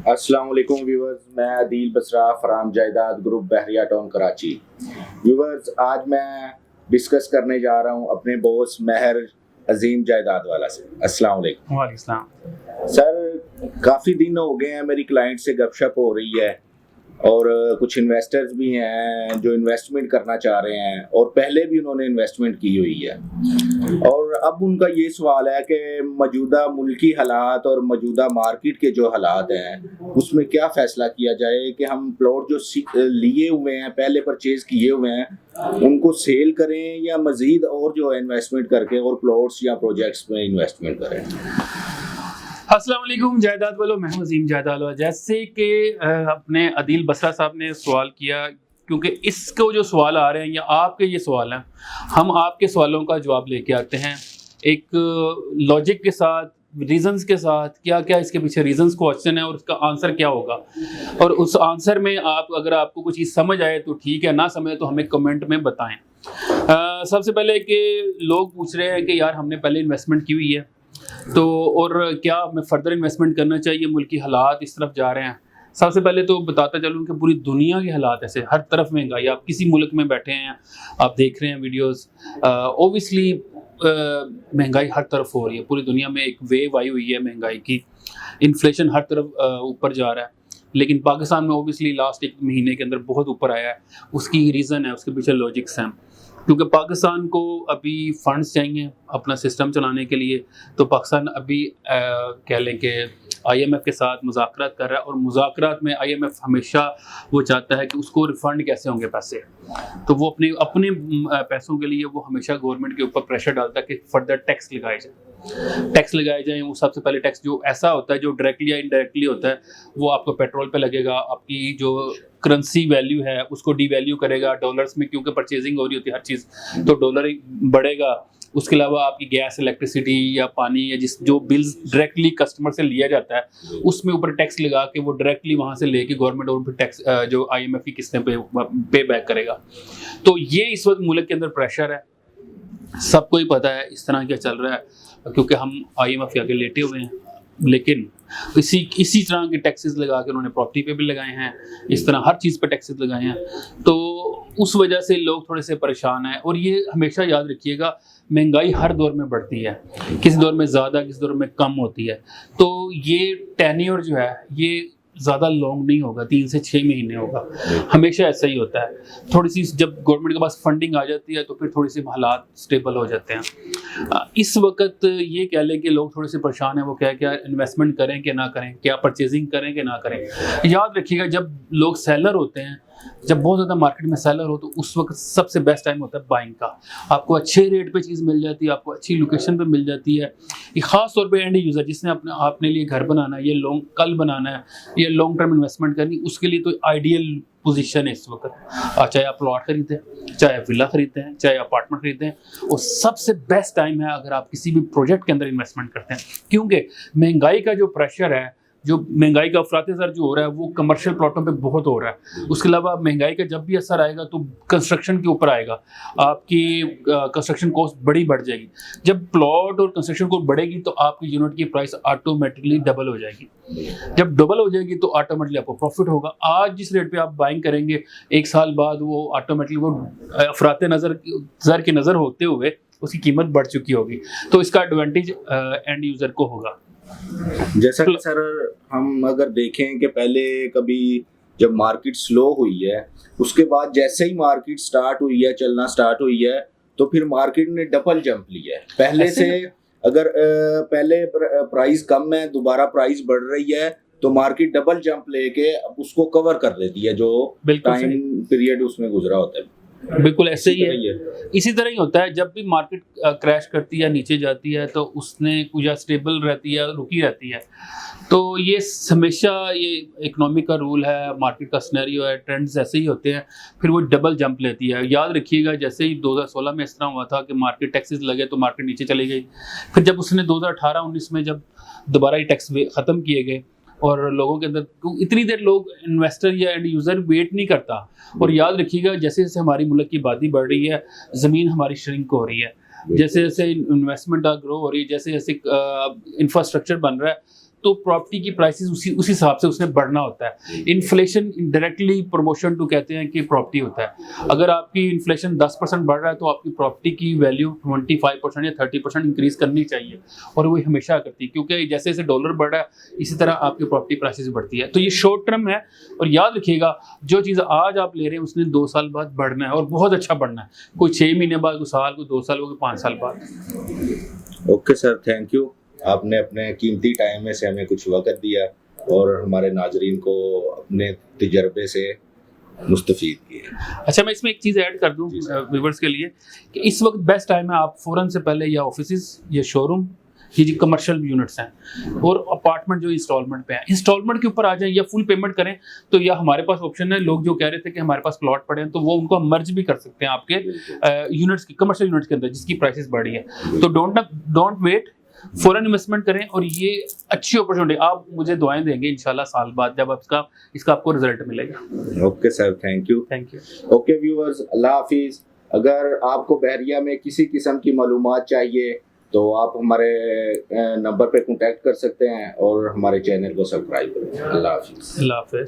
अस्सलाम वालेकुम व्यूवर्स, मैं अदील बसरा फराम जायदाद ग्रुप बहरिया टाउन कराची। व्यूवर्स, आज मैं डिस्कस करने जा रहा हूं अपने बॉस महर अजीम जायदाद वाला से। अस्सलाम वालेकुम। वालेकुम सलाम। सर, काफ़ी दिन हो गए हैं मेरी क्लाइंट से गपशप हो रही है और कुछ इन्वेस्टर्स भी हैं जो इन्वेस्टमेंट करना चाह रहे हैं और पहले भी उन्होंने इन्वेस्टमेंट की हुई है। और अब उनका ये सवाल है कि मौजूदा मुल्की हालात और मौजूदा मार्केट के जो हालात हैं उसमें क्या फ़ैसला किया जाए कि हम प्लॉट जो लिए हुए हैं, पहले परचेज किए हुए हैं, उनको सेल करें या मज़ीद और जो है इन्वेस्टमेंट करके और प्लॉट्स या प्रोजेक्ट्स में इन्वेस्टमेंट करें। अस्सलाम वालेकुम जायदाद वालों, मैं हूं अजीम जायदाद वाला। जैसे कि अपने अदील बसरा साहब ने सवाल किया, क्योंकि इसको जो सवाल आ रहे हैं या आपके ये सवाल हैं, हम आपके सवालों का जवाब लेके आते हैं एक लॉजिक के साथ, रीजंस के साथ। क्या क्या इसके पीछे रीजंस क्वेश्चन है और उसका आंसर क्या होगा, और उस आंसर में आप अगर आपको कुछ चीज़ समझ आए तो ठीक है, ना समझ तो हमें कमेंट में बताएं। सबसे पहले कि लोग पूछ रहे हैं कि यार हमने पहले इन्वेस्टमेंट की हुई है तो और क्या हमें फर्दर इन्वेस्टमेंट करना चाहिए, मुल्की हालात इस तरफ जा रहे हैं। सबसे पहले तो बताता चलूँ कि पूरी दुनिया के हालात ऐसे, हर तरफ महंगाई। आप किसी मुल्क में बैठे हैं, आप देख रहे हैं वीडियोस, ओबियसली महंगाई हर तरफ हो रही है। पूरी दुनिया में एक वेव आई हुई है महंगाई की, इन्फ्लेशन हर तरफ ऊपर जा रहा है। लेकिन पाकिस्तान में ओबियसली लास्ट एक महीने के अंदर बहुत ऊपर आया है। उसकी रीज़न है, उसके पीछे लॉजिक्स हैं। क्योंकि पाकिस्तान को अभी फंड्स चाहिए अपना सिस्टम चलाने के लिए, तो पाकिस्तान अभी कह लें कि आईएमएफ के साथ मुज़ाकरात कर रहा है, और मुज़ाकरात में आईएमएफ हमेशा वो चाहता है कि उसको रिफ़ंड कैसे होंगे पैसे। तो वो अपने अपने पैसों के लिए वो हमेशा गवर्नमेंट के ऊपर प्रेशर डालता है कि फर्दर टैक्स लगाए जाएँ। वो सबसे पहले टैक्स जो ऐसा होता है जो डायरेक्टली या इनडायरेक्टली होता है, वो आपको पेट्रोल पे लगेगा, आपकी जो करेंसी वैल्यू है उसको डीवैल्यू करेगा डॉलर्स में, क्योंकि परचेजिंग हो रही होती है हर चीज़, तो डॉलर बढ़ेगा। उसके अलावा आपकी गैस, इलेक्ट्रिसिटी या पानी या जो बिल्स डायरेक्टली कस्टमर से लिया जाता है उसमें ऊपर टैक्स लगा के वो डायरेक्टली वहाँ से लेके गवर्नमेंट और फिर टैक्स जो आईएमएफ की किस्तें पे बैक करेगा। तो ये इस वक्त मुल्क के अंदर प्रेशर है, सबको ही पता है इस तरह क्या चल रहा है, क्योंकि हम आईएमएफ के आगे लेटे हुए हैं। लेकिन इसी तरह के टैक्सेस लगा के उन्होंने प्रॉपर्टी पे भी लगाए हैं, इस तरह हर चीज़ पे टैक्सेस लगाए हैं। तो उस वजह से लोग थोड़े से परेशान हैं। और ये हमेशा याद रखिएगा, महंगाई हर दौर में बढ़ती है, किसी दौर में ज़्यादा, किसी दौर में कम होती है। तो ये टेन्योर जो है ये ज़्यादा लॉन्ग नहीं होगा, 3 से 6 महीने होगा, हमेशा ऐसा ही होता है। थोड़ी सी जब गवर्नमेंट के पास फंडिंग आ जाती है तो फिर थोड़ी सी हालात स्टेबल हो जाते हैं। इस वक्त ये कह लें कि लोग थोड़े से परेशान हैं, वो क्या इन्वेस्टमेंट करें कि ना करें, क्या परचेजिंग करें कि ना करें। याद रखिएगा, जब लोग सेलर होते हैं, जब बहुत ज़्यादा मार्केट में सेलर हो, तो उस वक्त सबसे बेस्ट टाइम होता है बाइंग का। आपको अच्छे रेट पे चीज़ मिल जाती है, आपको अच्छी लोकेशन पे मिल जाती है। ख़ास तौर पे एंड यूज़र जिसने अपने लिए घर बनाना है, ये कल बनाना है, ये लॉन्ग टर्म इन्वेस्टमेंट करनी, उसके लिए तो आइडियल पोजीशन है इस वक्त। चाहे आप प्लॉट खरीदते हैं, चाहे आप विला खरीदते हैं, चाहे अपार्टमेंट खरीदते हैं, और सबसे बेस्ट टाइम है अगर आप किसी भी प्रोजेक्ट के अंदर इन्वेस्टमेंट करते हैं। क्योंकि महंगाई का जो प्रेशर है, जो महंगाई का अफरात-ए-ज़र जो हो रहा है, वो कमर्शियल प्लॉटों पे बहुत हो रहा है। उसके अलावा महंगाई का जब भी असर आएगा तो कंस्ट्रक्शन के ऊपर आएगा, आपकी कंस्ट्रक्शन कॉस्ट बढ़ जाएगी। जब प्लॉट और कंस्ट्रक्शन कॉस्ट बढ़ेगी तो आपकी यूनिट की प्राइस ऑटोमेटिकली डबल हो जाएगी। जब डबल हो जाएगी तो ऑटोमेटिकली आपको प्रॉफिट होगा। आज जिस रेट पे आप बाइंग करेंगे, 1 साल बाद वो ऑटोमेटिकली वो अफरात-ए-ज़र की नज़र होते हुए उसकी कीमत बढ़ चुकी होगी। तो इसका एडवांटेज एंड यूज़र को होगा। जैसा कि सर, हम अगर देखें कि पहले कभी जब मार्केट स्लो हुई है, उसके बाद जैसे ही मार्केट स्टार्ट हुई है, चलना स्टार्ट हुई है, तो फिर मार्केट ने डबल जंप लिया है। पहले से अगर पहले प्राइस कम है, दोबारा प्राइस बढ़ रही है, तो मार्केट डबल जंप लेके उसको कवर कर देती है जो टाइम पीरियड उसमें गुजरा होता है। बिल्कुल ऐसे ही है, इसी तरह ही होता है। जब भी मार्केट क्रैश करती है, नीचे जाती है, तो उसने या स्टेबल रहती है, रुकी रहती है। तो ये हमेशा ये इकोनॉमिक का रूल है, मार्केट का सिनेरियो है, ट्रेंड्स ऐसे ही होते हैं, फिर वो डबल जंप लेती है। याद रखिएगा, जैसे ही 2016 में इस तरह हुआ था कि मार्केट टैक्सेस लगे तो मार्केट नीचे चली गई। फिर जब उसने 2018-19 में जब दोबारा ये टैक्स ख़त्म किए गए और लोगों के अंदर इतनी देर लोग इन्वेस्टर या एंड यूज़र वेट नहीं करता। और याद रखिएगा, जैसे जैसे हमारी मुल्क की आबादी बढ़ रही है, ज़मीन हमारी श्रिंक हो रही है, जैसे जैसे इन्वेस्टमेंट ग्रो हो रही है, जैसे जैसे इंफ्रास्ट्रक्चर बन रहा है, तो प्रॉपर्टी की प्राइसेस उसी हिसाब से उसने बढ़ना होता है। इन्फ्लेशन डायरेक्टली प्रमोशन टू कहते हैं कि प्रॉपर्टी होता है। अगर आपकी इन्फ्लेशन 10% बढ़ रहा है तो आपकी प्रॉपर्टी की वैल्यू 25% या 30% इंक्रीज करनी चाहिए, और वो हमेशा करती है, क्योंकि जैसे जैसे डॉलर बढ़ रहा है इसी तरह आपकी प्रॉपर्टी प्राइसेस बढ़ती है। तो ये शॉर्ट टर्म है, और याद रखिएगा जो चीज़ आज आप ले रहे हैं उसने 2 साल बाद बढ़ना है, और बहुत अच्छा बढ़ना है। कोई 6 महीने बाद, कोई साल, कोई 2 साल, कोई 5 साल बाद। Okay sir, thank you. आपने अपने कीमती टाइम में से हमें कुछ वक्त दिया और हमारे नाजरीन को अपने तजर्बे से मुस्तफीद किया। अच्छा, मैं इसमें एक चीज़ ऐड कर दूं व्यूवर्स के लिए कि इस वक्त बेस्ट टाइम है, आप फ़ौरन से पहले या ऑफिसेज या शोरूम, ये जो कमर्शियल यूनिट्स हैं और अपार्टमेंट जो इंस्टॉलमेंट पे हैं, इंस्टॉलमेंट के ऊपर आ जाएं या फुल पेमेंट करें, तो या हमारे पास ऑप्शन है। लोग जो कह रहे थे कि हमारे पास प्लॉट पड़े हैं, तो वो उनको हम मर्ज भी कर सकते हैं आपके यूनिट्स की, कमर्शियल यूनिट्स के अंदर जिसकी प्राइसेस बढ़ी है। तो डोंट वेट, फॉरेन इन्वेस्टमेंट करें, और ये अच्छी अपॉर्चुनिटी। आप मुझे दुआएं देंगे इंशाल्लाह साल बाद जब इसका आपको रिजल्ट मिलेगा। Okay sir, thank you. Okay viewers, अल्लाह हाफिज। अगर आपको बहरिया में किसी किस्म की मालूमात चाहिए तो आप हमारे नंबर पे कांटेक्ट कर सकते हैं और हमारे चैनल को सब्सक्राइब करें। अल्लाह हाफिज।